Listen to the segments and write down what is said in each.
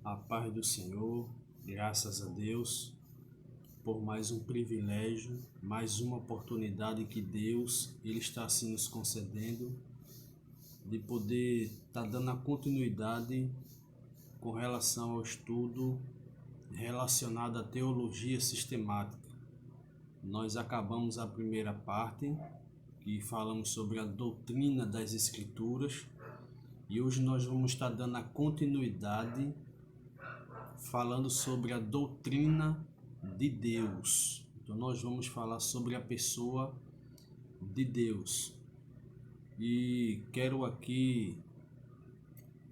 A paz do Senhor, graças a Deus por mais um privilégio, mais uma oportunidade que Deus ele está assim nos concedendo de poder estar dando a continuidade com relação ao estudo relacionado à teologia sistemática. Nós acabamos a primeira parte, que falamos sobre a doutrina das Escrituras, e hoje nós vamos estar dando a continuidade falando sobre a doutrina de Deus. Então nós vamos falar sobre a pessoa de Deus. E quero aqui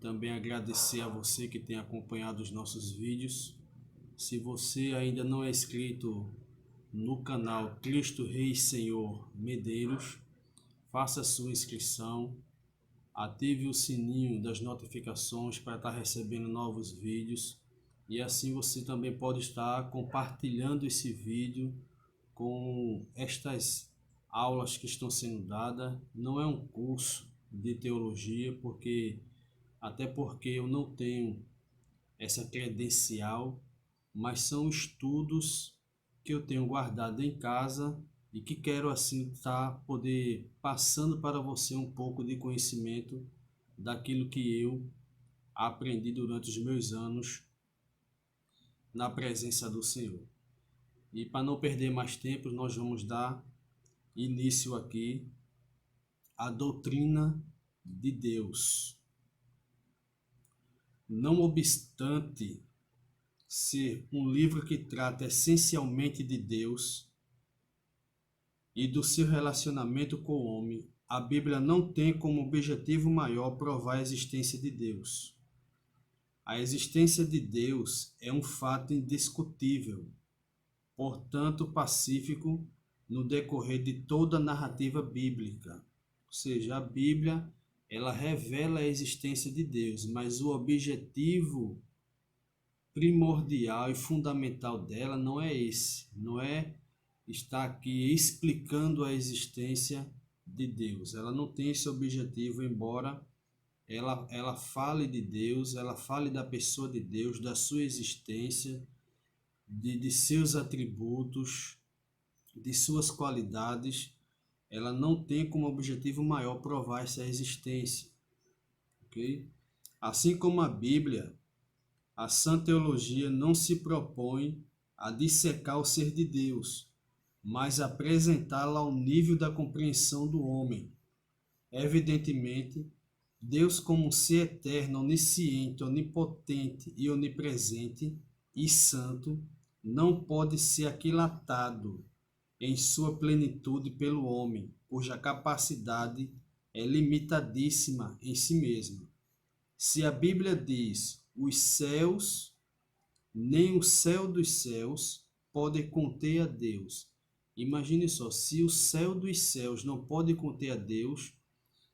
também agradecer a você que tem acompanhado os nossos vídeos. Se você ainda não é inscrito no canal Cristo Rei Senhor Medeiros, faça a sua inscrição, ative o sininho das notificações para estar recebendo novos vídeos. E assim você também pode estar compartilhando esse vídeo com estas aulas que estão sendo dadas. Não é um curso de teologia, até porque eu não tenho essa credencial, mas são estudos que eu tenho guardado em casa e que quero assim poder passando para você um pouco de conhecimento daquilo que eu aprendi durante os meus anos na presença do Senhor. E para não perder mais tempo, nós vamos dar início aqui à doutrina de Deus. Não obstante ser um livro que trata essencialmente de Deus e do seu relacionamento com o homem, a Bíblia não tem como objetivo maior provar a existência de Deus. A existência de Deus é um fato indiscutível, portanto pacífico no decorrer de toda a narrativa bíblica. Ou seja, a Bíblia ela revela a existência de Deus, mas o objetivo primordial e fundamental dela não é esse, não é estar aqui explicando a existência de Deus. Ela não tem esse objetivo, embora ela fale de Deus, ela fale da pessoa de Deus, da sua existência, de seus atributos, de suas qualidades. Ela não tem como objetivo maior provar essa existência, ok? Assim como a Bíblia, a sã teologia não se propõe a dissecar o ser de Deus, mas apresentá-la ao nível da compreensão do homem. Evidentemente, Deus como um ser eterno, onisciente, onipotente e onipresente e santo, não pode ser aquilatado em sua plenitude pelo homem, cuja capacidade é limitadíssima em si mesma. Se a Bíblia diz: os céus, nem o céu dos céus pode conter a Deus. Imagine só, se o céu dos céus não pode conter a Deus,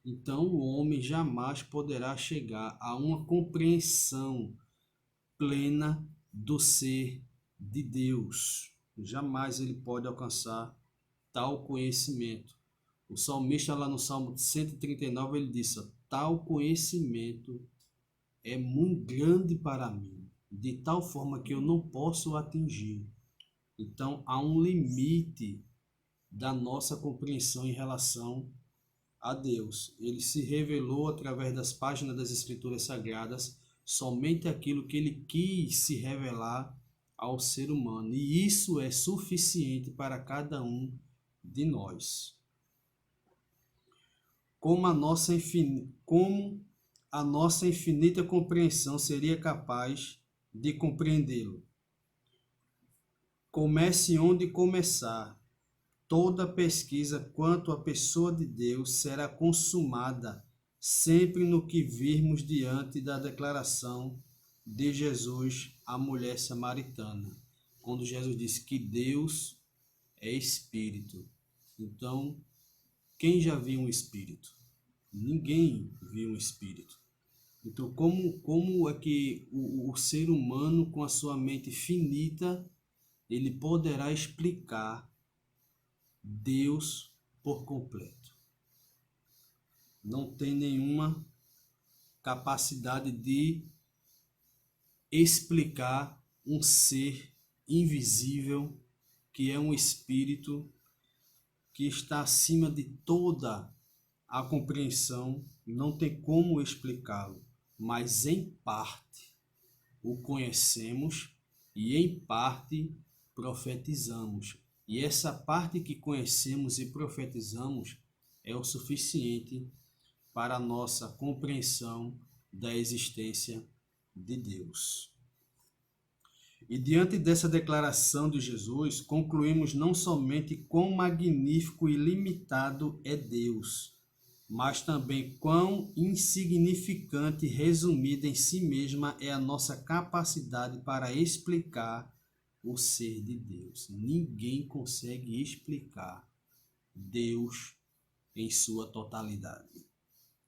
então o homem jamais poderá chegar a uma compreensão plena do ser de Deus. Jamais ele pode alcançar tal conhecimento. O salmista lá no Salmo 139 ele disse: tal conhecimento é muito grande para mim, de tal forma que eu não posso atingir. Então há um limite da nossa compreensão em relação a Deus. Ele se revelou através das páginas das Escrituras Sagradas somente aquilo que ele quis se revelar ao ser humano. E isso é suficiente para cada um de nós. Como a nossa infinita compreensão seria capaz de compreendê-lo? Comece onde começar. Toda pesquisa quanto à pessoa de Deus será consumada sempre no que virmos diante da declaração de Jesus à mulher samaritana, quando Jesus disse que Deus é Espírito. Então, quem já viu um Espírito? Ninguém viu um Espírito. Então, como é que o ser humano, com a sua mente finita, ele poderá explicar Deus por completo? Não tem nenhuma capacidade de explicar um ser invisível, que é um espírito que está acima de toda a compreensão, não tem como explicá-lo, mas em parte o conhecemos e em parte profetizamos. E essa parte que conhecemos e profetizamos é o suficiente para a nossa compreensão da existência de Deus. E diante dessa declaração de Jesus, concluímos não somente quão magnífico e limitado é Deus, mas também quão insignificante e resumida em si mesma é a nossa capacidade para explicar o ser de Deus. Ninguém consegue explicar Deus em sua totalidade,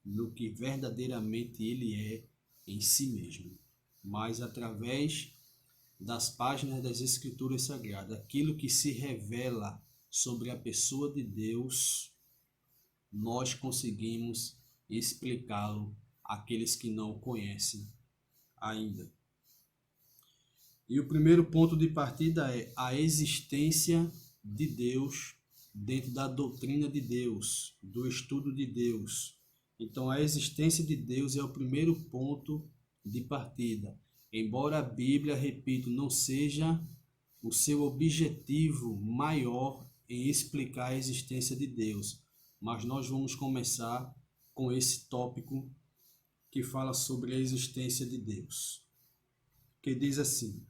no que verdadeiramente ele é em si mesmo, mas através das páginas das Escrituras Sagradas, aquilo que se revela sobre a pessoa de Deus, nós conseguimos explicá-lo àqueles que não o conhecem ainda. E o primeiro ponto de partida é a existência de Deus dentro da doutrina de Deus, do estudo de Deus. Então, a existência de Deus é o primeiro ponto de partida. Embora a Bíblia, repito, não seja o seu objetivo maior em explicar a existência de Deus, mas nós vamos começar com esse tópico que fala sobre a existência de Deus, que diz assim: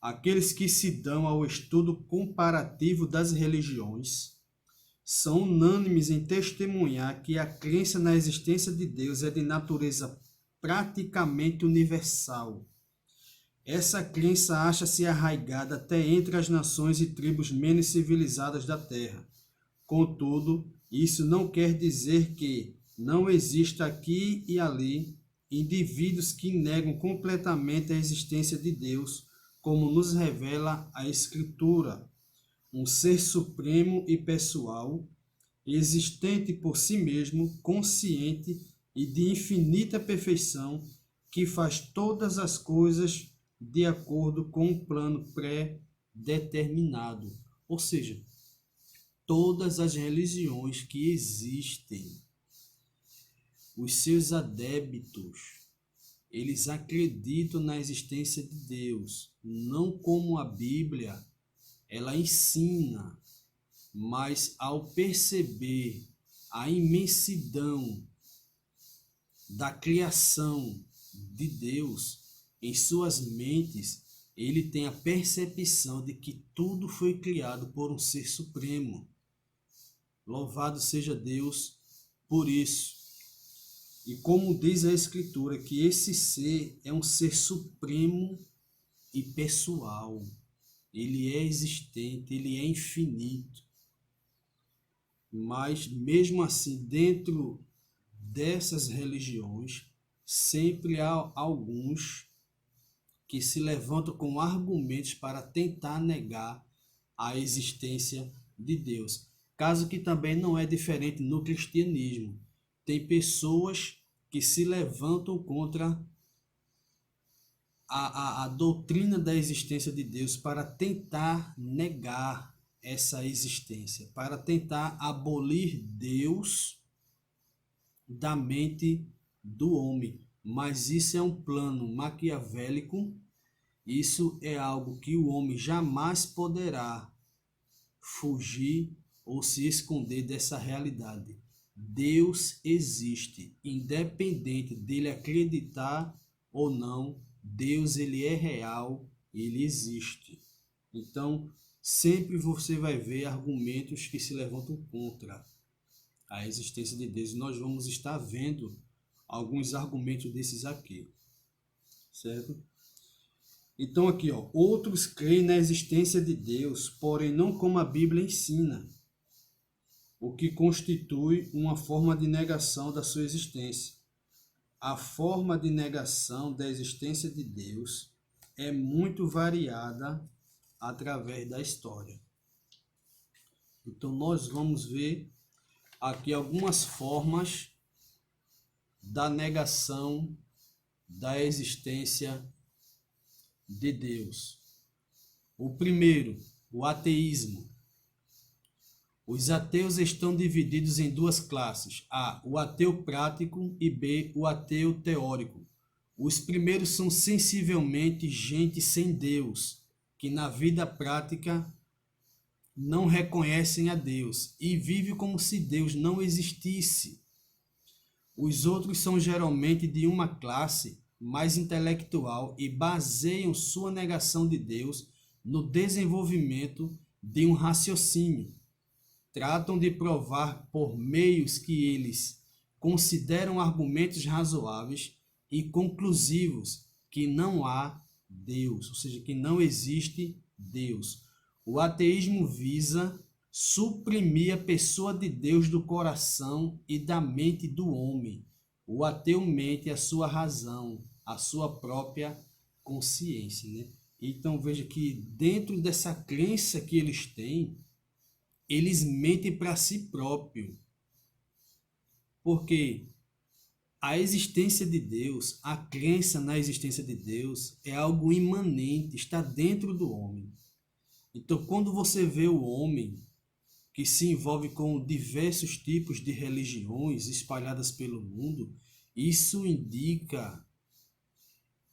aqueles que se dão ao estudo comparativo das religiões são unânimes em testemunhar que a crença na existência de Deus é de natureza praticamente universal. Essa crença acha-se arraigada até entre as nações e tribos menos civilizadas da Terra. Contudo, isso não quer dizer que não exista aqui e ali indivíduos que negam completamente a existência de Deus, como nos revela a Escritura, um ser supremo e pessoal, existente por si mesmo, consciente e de infinita perfeição, que faz todas as coisas de acordo com um plano pré-determinado. Ou seja, todas as religiões que existem, os seus adeptos, eles acreditam na existência de Deus, não como a Bíblia ela ensina, mas ao perceber a imensidão da criação de Deus em suas mentes, ele tem a percepção de que tudo foi criado por um ser supremo. Louvado seja Deus por isso. E como diz a Escritura, que esse ser é um ser supremo e pessoal. Ele é existente, ele é infinito. Mas, mesmo assim, dentro dessas religiões, sempre há alguns que se levantam com argumentos para tentar negar a existência de Deus. Caso que também não é diferente no cristianismo. Tem pessoas que se levantam contra a doutrina da existência de Deus para tentar negar essa existência, para tentar abolir Deus da mente do homem. Mas isso é um plano maquiavélico, isso é algo que o homem jamais poderá fugir ou se esconder dessa realidade. Deus existe, independente dele acreditar ou não. Deus, ele é real, ele existe. Então, sempre você vai ver argumentos que se levantam contra a existência de Deus. Nós vamos estar vendo alguns argumentos desses aqui, certo? Então aqui, ó, outros creem na existência de Deus, porém não como a Bíblia ensina, o que constitui uma forma de negação da sua existência. A forma de negação da existência de Deus é muito variada através da história. Então nós vamos ver aqui algumas formas da negação da existência de Deus. O primeiro, o ateísmo. Os ateus estão divididos em duas classes: A, o ateu prático, e B, o ateu teórico. Os primeiros são sensivelmente gente sem Deus, que na vida prática não reconhecem a Deus e vivem como se Deus não existisse. Os outros são geralmente de uma classe mais intelectual e baseiam sua negação de Deus no desenvolvimento de um raciocínio. Tratam de provar por meios que eles consideram argumentos razoáveis e conclusivos que não há Deus, ou seja, que não existe Deus. O ateísmo visa suprimir a pessoa de Deus do coração e da mente do homem. O ateu mente a sua razão, a sua própria consciência, né? Então veja que dentro dessa crença que eles têm, eles mentem para si próprio. Porque a existência de Deus, a crença na existência de Deus é algo imanente, está dentro do homem. Então, quando você vê o homem que se envolve com diversos tipos de religiões espalhadas pelo mundo, isso indica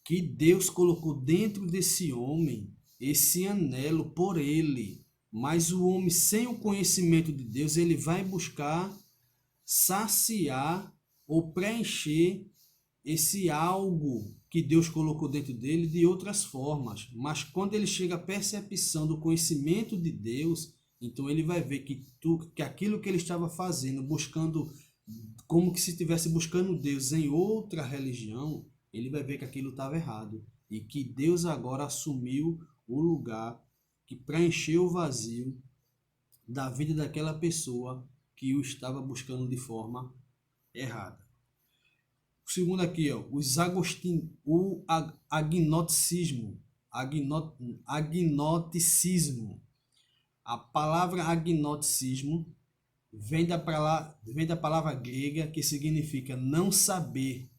que Deus colocou dentro desse homem esse anelo por ele. Mas o homem, sem o conhecimento de Deus, ele vai buscar saciar ou preencher esse algo que Deus colocou dentro dele de outras formas. Mas quando ele chega à percepção do conhecimento de Deus, então ele vai ver que aquilo que ele estava fazendo, buscando, como que se estivesse buscando Deus em outra religião, ele vai ver que aquilo estava errado. E que Deus agora assumiu o lugar que preencheu o vazio da vida daquela pessoa que o estava buscando de forma errada. O segundo aqui, ó, o agnoticismo. Agnoticismo. A palavra agnoticismo vem da palavra grega que significa não saber.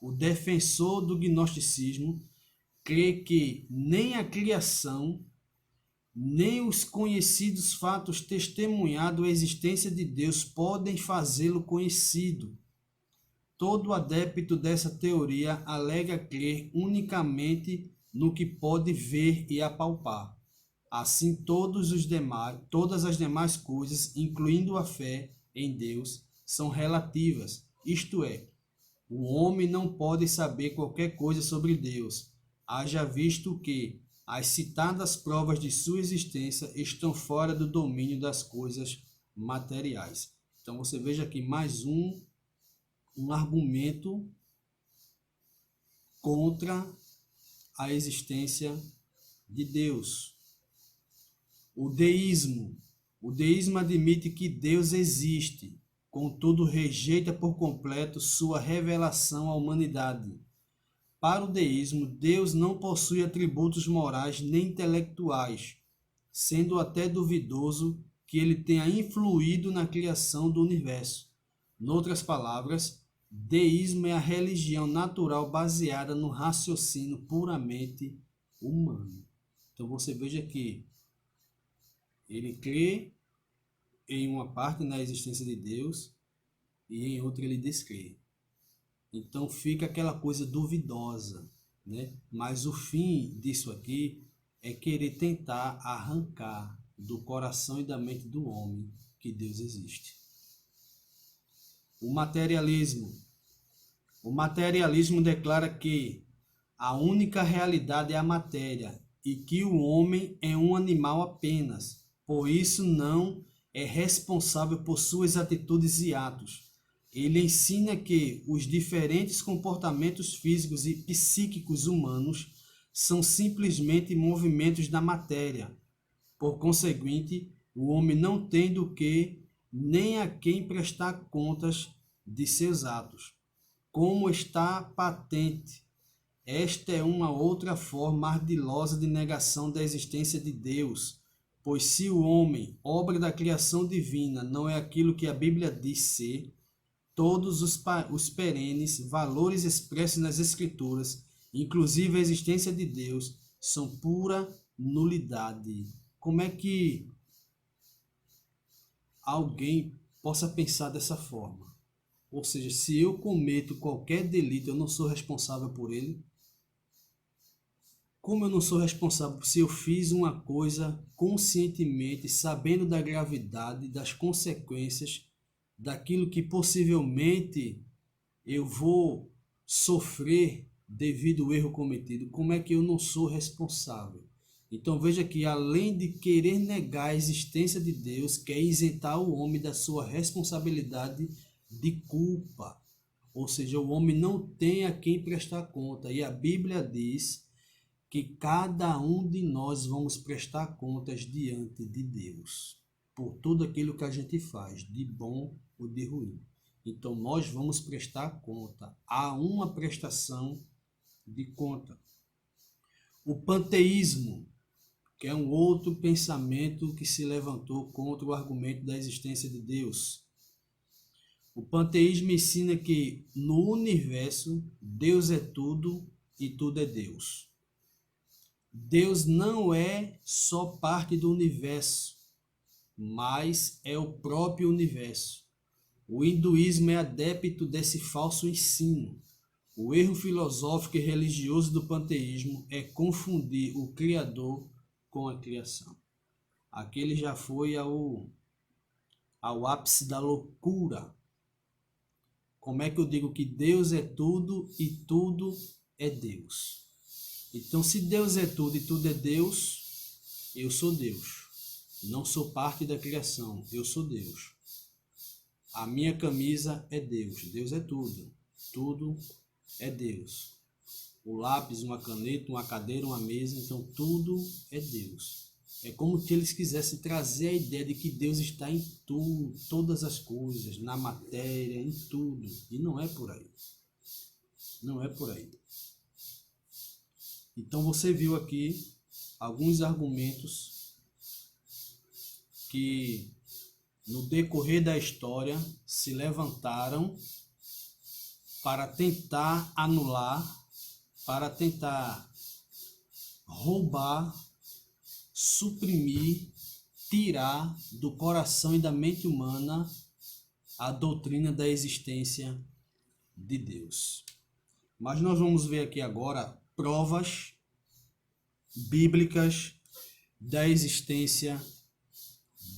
O defensor do gnosticismo crê que nem a criação, nem os conhecidos fatos testemunhados a existência de Deus podem fazê-lo conhecido. Todo adepto dessa teoria alega crer unicamente no que pode ver e apalpar. Assim, todas as demais coisas, incluindo a fé em Deus, são relativas. Isto é, o homem não pode saber qualquer coisa sobre Deus, haja visto que as citadas provas de sua existência estão fora do domínio das coisas materiais. Então você veja aqui mais um argumento contra a existência de Deus. O deísmo. O deísmo admite que Deus existe, contudo rejeita por completo sua revelação à humanidade. Para o deísmo, Deus não possui atributos morais nem intelectuais, sendo até duvidoso que ele tenha influído na criação do universo. Noutras palavras, deísmo é a religião natural baseada no raciocínio puramente humano. Então você veja que ele crê em uma parte na existência de Deus e em outra ele descrê. Então fica aquela coisa duvidosa, né? Mas o fim disso aqui é querer tentar arrancar do coração e da mente do homem que Deus existe. O materialismo. O materialismo declara que a única realidade é a matéria e que o homem é um animal apenas, por isso não é responsável por suas atitudes e atos. Ele ensina que os diferentes comportamentos físicos e psíquicos humanos são simplesmente movimentos da matéria. Por conseguinte, o homem não tem do que nem a quem prestar contas de seus atos. Como está patente, esta é uma outra forma ardilosa de negação da existência de Deus, pois se o homem, obra da criação divina, não é aquilo que a Bíblia diz ser, todos os perenes valores expressos nas Escrituras inclusive a existência de Deus, são pura nulidade. Como é que alguém possa pensar dessa forma? Ou seja, se eu cometo qualquer delito, eu não sou responsável por ele? Como eu não sou responsável se eu fiz uma coisa conscientemente, sabendo da gravidade, das consequências, daquilo que possivelmente eu vou sofrer devido ao erro cometido? Como é que eu não sou responsável? Então veja que além de querer negar a existência de Deus, quer isentar o homem da sua responsabilidade de culpa. Ou seja, o homem não tem a quem prestar conta. E a Bíblia diz que cada um de nós vamos prestar contas diante de Deus por tudo aquilo que a gente faz, de bom ou de ruim. Então nós vamos prestar conta. Há uma prestação de conta. O panteísmo, que é um outro pensamento que se levantou contra o argumento da existência de Deus. O panteísmo ensina que no universo Deus é tudo e tudo é Deus. Deus não é só parte do universo, mas é o próprio universo. O hinduísmo é adepto desse falso ensino. O erro filosófico e religioso do panteísmo é confundir o Criador com a criação. Aquele já foi ao ápice da loucura. Como é que eu digo que Deus é tudo e tudo é Deus? Então, se Deus é tudo e tudo é Deus, eu sou Deus. Não sou parte da criação, eu sou Deus. A minha camisa é Deus. Deus é tudo. Tudo é Deus. O lápis, uma caneta, uma cadeira, uma mesa, então tudo é Deus. É como se eles quisessem trazer a ideia de que Deus está em tudo, todas as coisas, na matéria, em tudo. E não é por aí. Não é por aí. Então você viu aqui alguns argumentos que no decorrer da história se levantaram para tentar anular, para tentar roubar, suprimir, tirar do coração e da mente humana a doutrina da existência de Deus. Mas nós vamos ver aqui agora provas bíblicas da existência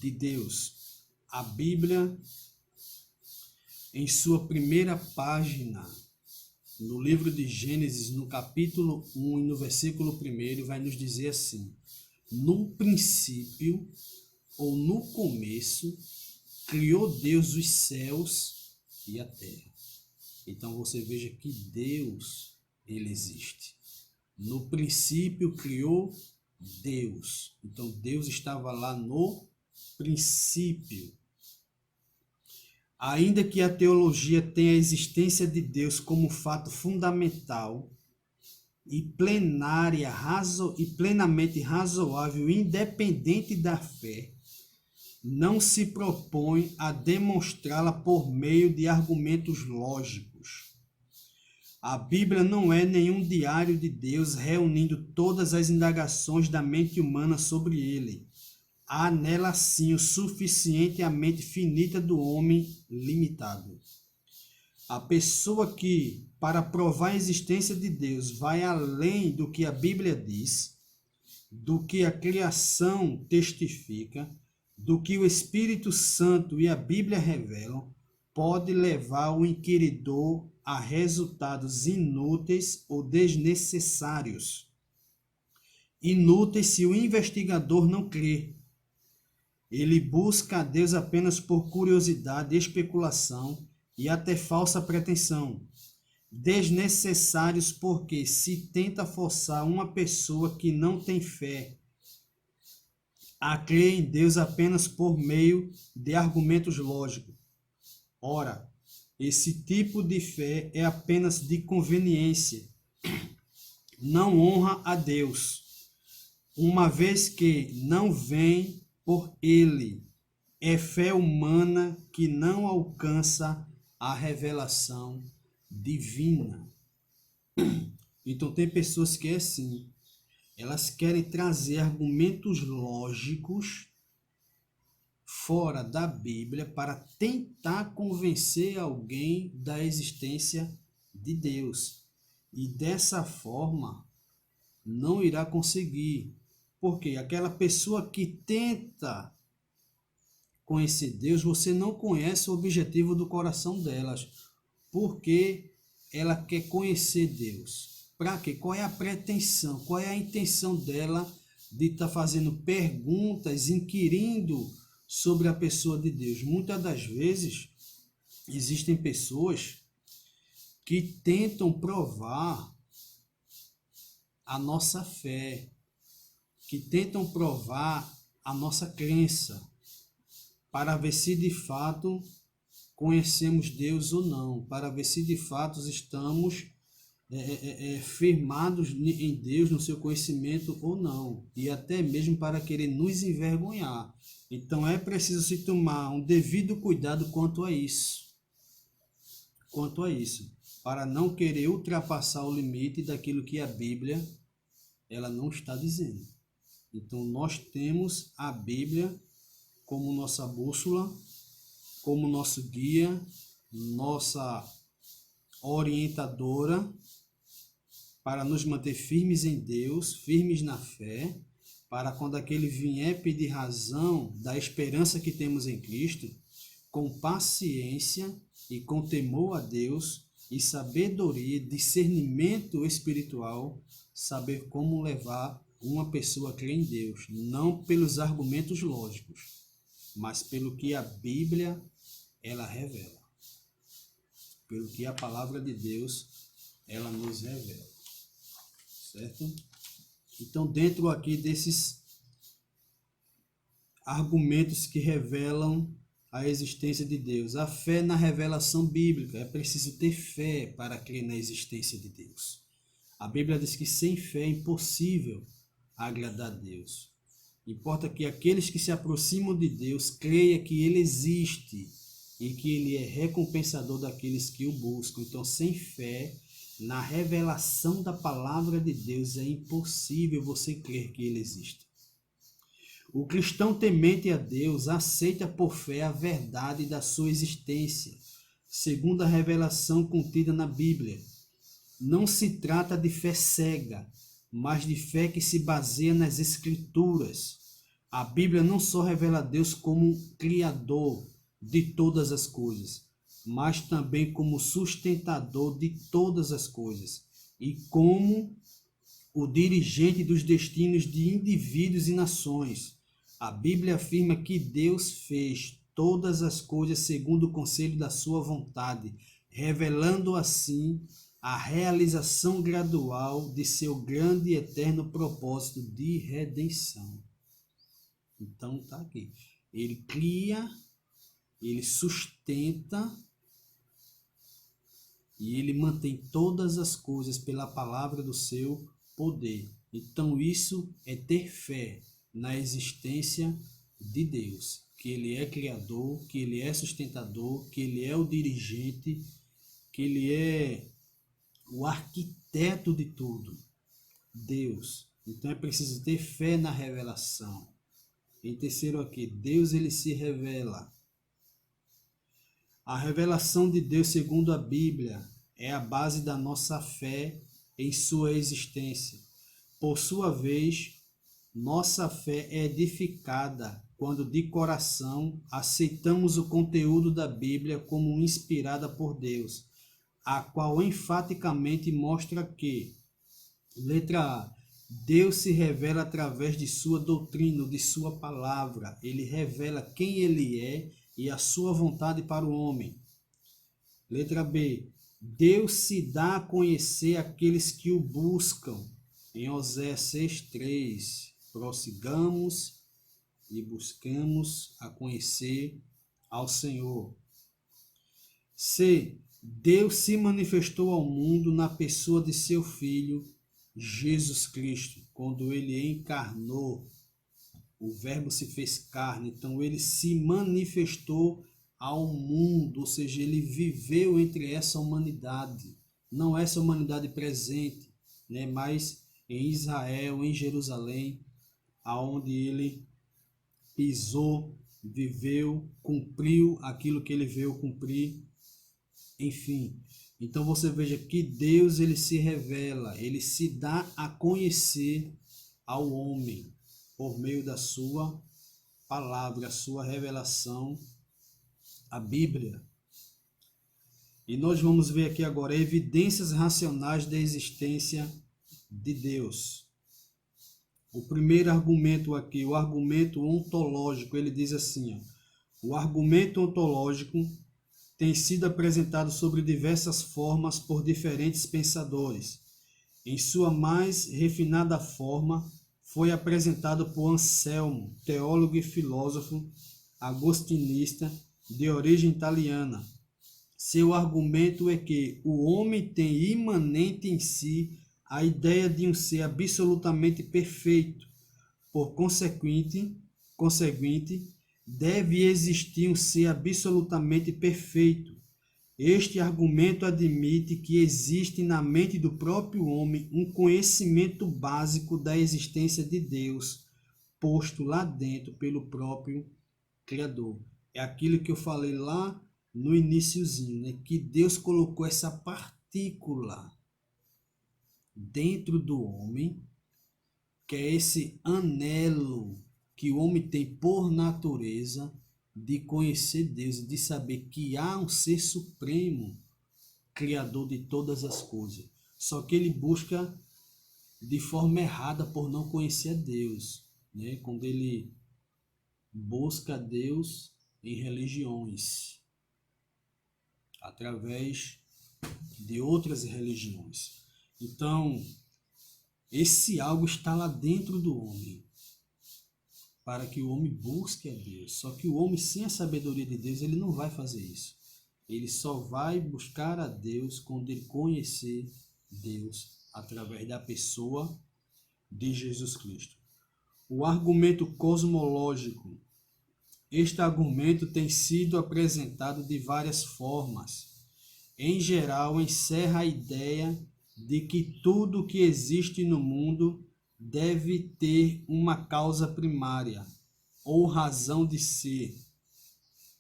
de Deus. A Bíblia, em sua primeira página, no livro de Gênesis, no capítulo 1 e no versículo 1, vai nos dizer assim: no princípio, ou no começo, criou Deus os céus e a terra. Então você veja que Deus, ele existe. No princípio criou Deus. Então Deus estava lá no princípio. Ainda que a teologia tenha a existência de Deus como fato fundamental e plenamente razoável, independente da fé, não se propõe a demonstrá-la por meio de argumentos lógicos. A Bíblia não é nenhum diário de Deus reunindo todas as indagações da mente humana sobre ele. Há nela sim o suficiente à mente finita do homem limitado. A pessoa que, para provar a existência de Deus, vai além do que a Bíblia diz, do que a criação testifica, do que o Espírito Santo e a Bíblia revelam, pode levar o inquiridor a resultados inúteis ou desnecessários. Inúteis se o investigador não crê. Ele busca a Deus apenas por curiosidade, especulação e até falsa pretensão. Desnecessários porque se tenta forçar uma pessoa que não tem fé a crer em Deus apenas por meio de argumentos lógicos. Ora, esse tipo de fé é apenas de conveniência, não honra a Deus, uma vez que não vem por ele. É fé humana que não alcança a revelação divina. Então tem pessoas que é assim, elas querem trazer argumentos lógicos fora da Bíblia para tentar convencer alguém da existência de Deus. E dessa forma não irá conseguir. Porque aquela pessoa que tenta conhecer Deus, você não conhece o objetivo do coração delas. Porque ela quer conhecer Deus. Para quê? Qual é a pretensão? Qual é a intenção dela de estar fazendo perguntas, inquirindo sobre a pessoa de Deus? Muitas das vezes existem pessoas que tentam provar a nossa fé, que tentam provar a nossa crença, para ver se de fato conhecemos Deus ou não, para ver se de fato estamos firmados em Deus, no seu conhecimento ou não, e até mesmo para querer nos envergonhar. Então é preciso se tomar um devido cuidado quanto a isso, para não querer ultrapassar o limite daquilo que a Bíblia ela não está dizendo. Então nós temos a Bíblia como nossa bússola, como nosso guia, nossa orientadora, para nos manter firmes em Deus, firmes na fé, para quando aquele vier pedir razão da esperança que temos em Cristo, com paciência e com temor a Deus e sabedoria, discernimento espiritual, saber como levar uma pessoa a crer em Deus, não pelos argumentos lógicos, mas pelo que a Bíblia ela revela, pelo que a palavra de Deus ela nos revela, certo? Então, dentro aqui desses argumentos que revelam a existência de Deus, a fé na revelação bíblica, é preciso ter fé para crer na existência de Deus. A Bíblia diz que sem fé é impossível agradar a Deus. Importa que aqueles que se aproximam de Deus creiam que Ele existe e que Ele é recompensador daqueles que o buscam. Então, sem fé na revelação da palavra de Deus, é impossível você crer que Ele existe. O cristão temente a Deus aceita por fé a verdade da sua existência, segundo a revelação contida na Bíblia. Não se trata de fé cega, mas de fé que se baseia nas Escrituras. A Bíblia não só revela Deus como Criador de todas as coisas, mas também como sustentador de todas as coisas e como o dirigente dos destinos de indivíduos e nações. A Bíblia afirma que Deus fez todas as coisas segundo o conselho da sua vontade, revelando assim a realização gradual de seu grande e eterno propósito de redenção. Então está aqui. Ele cria, ele sustenta e ele mantém todas as coisas pela palavra do seu poder. Então isso é ter fé na existência de Deus, que Ele é Criador, que Ele é sustentador, que Ele é o dirigente, que Ele é o arquiteto de tudo, Deus. Então é preciso ter fé na revelação. Em terceiro aqui, Deus ele se revela. A revelação de Deus segundo a Bíblia é a base da nossa fé em sua existência. Por sua vez, nossa fé é edificada quando de coração aceitamos o conteúdo da Bíblia como inspirada por Deus, a qual enfaticamente mostra que, letra A, Deus se revela através de sua doutrina, de sua palavra. Ele revela quem ele é e a sua vontade para o homem. Letra B, Deus se dá a conhecer àqueles que o buscam. Em Oséias 6:3, prossigamos e buscamos a conhecer ao Senhor. C, Deus se manifestou ao mundo na pessoa de seu Filho, Jesus Cristo, quando ele encarnou. O Verbo se fez carne, então ele se manifestou ao mundo, ou seja, ele viveu entre essa humanidade, não essa humanidade presente, né? Mas em Israel, em Jerusalém, aonde ele pisou, viveu, cumpriu aquilo que ele veio cumprir, enfim. Então você veja que Deus ele se revela, ele se dá a conhecer ao homem por meio da sua palavra, a sua revelação, a Bíblia. E nós vamos ver aqui agora evidências racionais da existência de Deus. O primeiro argumento aqui, o argumento ontológico, ele diz assim, ó, o argumento ontológico tem sido apresentado sobre diversas formas por diferentes pensadores. Em sua mais refinada forma, foi apresentado por Anselmo, teólogo e filósofo agostinista de origem italiana. Seu argumento é que o homem tem imanente em si a ideia de um ser absolutamente perfeito. Por conseguinte, deve existir um ser absolutamente perfeito. Este argumento admite que existe na mente do próprio homem um conhecimento básico da existência de Deus, posto lá dentro pelo próprio Criador. É aquilo que eu falei lá no iniciozinho, né? Que Deus colocou essa partícula dentro do homem, que é esse anelo que o homem tem por natureza de conhecer Deus e de saber que há um ser supremo, criador de todas as coisas. Só que ele busca de forma errada por não conhecer a Deus, né? Quando ele busca Deus em religiões, através de outras religiões. Então, esse algo está lá dentro do homem, para que o homem busque a Deus. Só que o homem, sem a sabedoria de Deus, ele não vai fazer isso. Ele só vai buscar a Deus quando ele conhecer Deus, através da pessoa de Jesus Cristo. O argumento cosmológico. Este argumento tem sido apresentado de várias formas. Em geral, encerra a ideia de que tudo que existe no mundo deve ter uma causa primária ou razão de ser.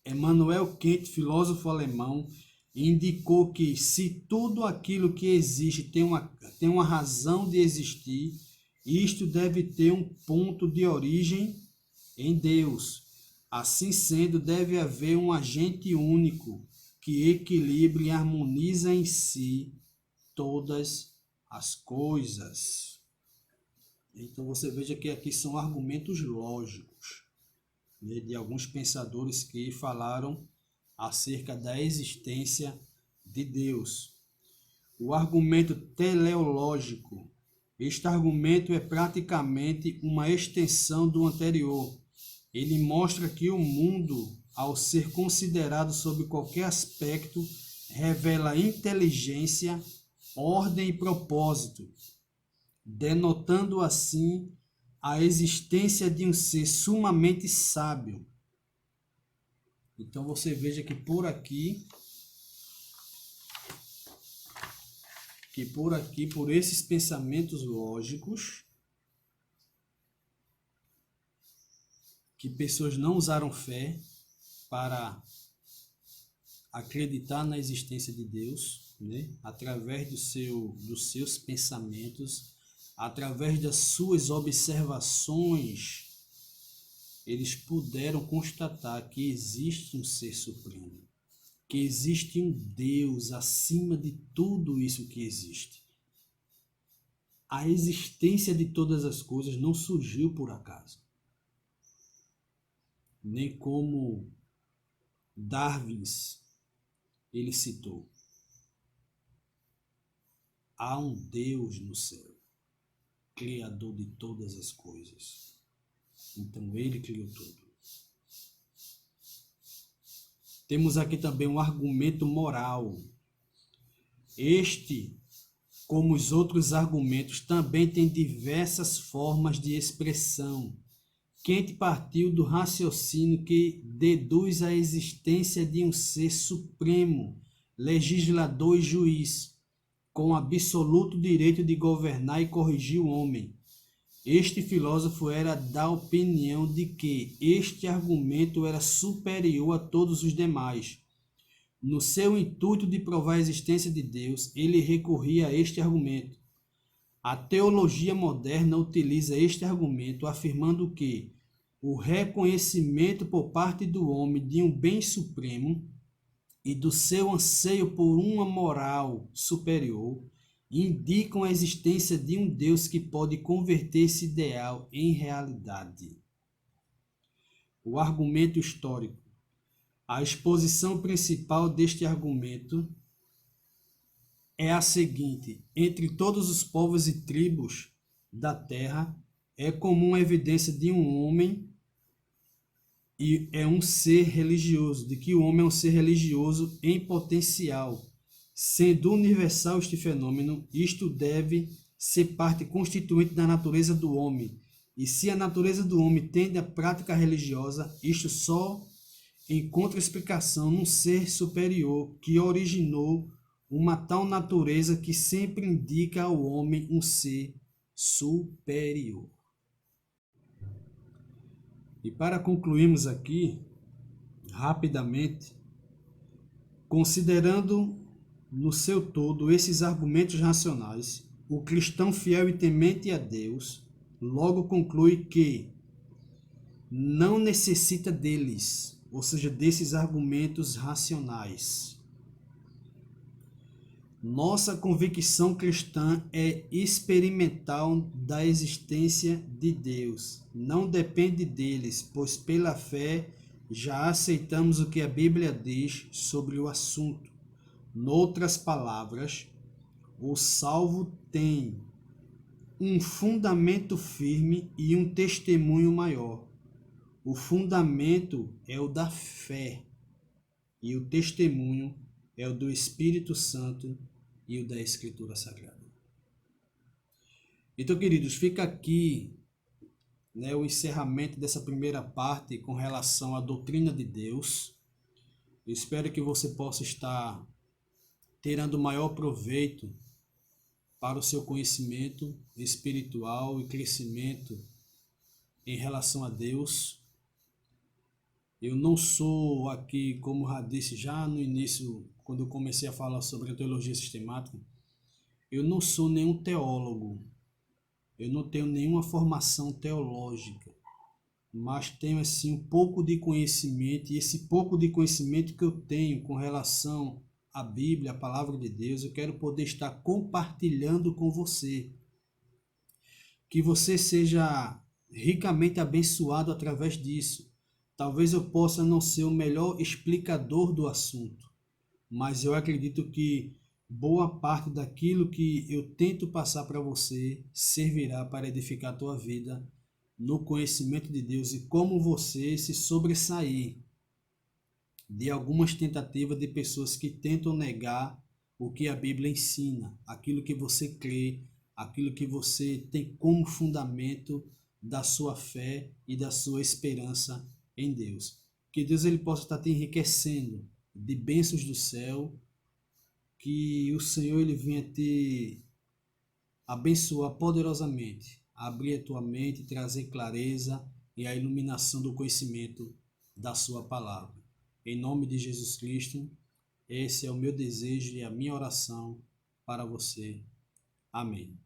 Immanuel Kant, filósofo alemão, indicou que se tudo aquilo que existe tem uma razão de existir, isto deve ter um ponto de origem em Deus. Assim sendo, deve haver um agente único que equilibre e harmoniza em si todas as coisas. Então você veja que aqui são argumentos lógicos, né, de alguns pensadores que falaram acerca da existência de Deus. O argumento teleológico. Este argumento é praticamente uma extensão do anterior. Ele mostra que o mundo, ao ser considerado sob qualquer aspecto, revela inteligência, ordem e propósito, denotando assim a existência de um ser sumamente sábio. Então você veja que por aqui, por esses pensamentos lógicos, que pessoas não usaram fé para acreditar na existência de Deus, né? Através dos seus pensamentos, através das suas observações, eles puderam constatar que existe um ser supremo, que existe um Deus acima de tudo isso que existe. A existência de todas as coisas não surgiu por acaso. Nem como Darwin ele citou. Há um Deus no céu, criador de todas as coisas. Então ele criou tudo. Temos aqui também um argumento moral. Este, como os outros argumentos, também tem diversas formas de expressão. Kant partiu do raciocínio que deduz a existência de um ser supremo, legislador e juiz. com absoluto direito de governar e corrigir o homem. Este filósofo era da opinião de que este argumento era superior a todos os demais. No seu intuito de provar a existência de Deus, ele recorria a este argumento. A teologia moderna utiliza este argumento, afirmando que o reconhecimento por parte do homem de um bem supremo e do seu anseio por uma moral superior indicam a existência de um Deus que pode converter esse ideal em realidade. O argumento histórico. A exposição principal deste argumento é a seguinte: entre todos os povos e tribos da terra, é comum a evidência de um homem e é um ser religioso, de que o homem é um ser religioso em potencial. Sendo universal este fenômeno, isto deve ser parte constituinte da natureza do homem. E se a natureza do homem tende à prática religiosa, isto só encontra explicação num ser superior que originou uma tal natureza que sempre indica ao homem um ser superior. E para concluirmos aqui, rapidamente, considerando no seu todo esses argumentos racionais, o cristão fiel e temente a Deus logo conclui que não necessita deles, ou seja, desses argumentos racionais. Nossa convicção cristã é experimental da existência de Deus. Não depende deles, pois pela fé já aceitamos o que a Bíblia diz sobre o assunto. Noutras palavras, o salvo tem um fundamento firme e um testemunho maior. O fundamento é o da fé e o testemunho é o do Espírito Santo e o da Escritura Sagrada. Então, queridos, fica aqui, o encerramento dessa primeira parte com relação à doutrina de Deus. Eu espero que você possa estar tirando maior proveito para o seu conhecimento espiritual e crescimento em relação a Deus. Eu não sou aqui, como já disse já no início, quando eu comecei a falar sobre a teologia sistemática, eu não sou nenhum teólogo, eu não tenho nenhuma formação teológica, mas tenho assim um pouco de conhecimento, e esse pouco de conhecimento que eu tenho com relação à Bíblia, a palavra de Deus, eu quero poder estar compartilhando com você. Que você seja ricamente abençoado através disso. Talvez eu possa não ser o melhor explicador do assunto, mas eu acredito que boa parte daquilo que eu tento passar para você servirá para edificar a tua vida no conhecimento de Deus e como você se sobressair de algumas tentativas de pessoas que tentam negar o que a Bíblia ensina, aquilo que você crê, aquilo que você tem como fundamento da sua fé e da sua esperança em Deus. Que Deus ele possa estar te enriquecendo de bênçãos do céu, que o Senhor ele venha te abençoar poderosamente, abrir a tua mente, trazer clareza e a iluminação do conhecimento da sua palavra. Em nome de Jesus Cristo, esse é o meu desejo e a minha oração para você. Amém.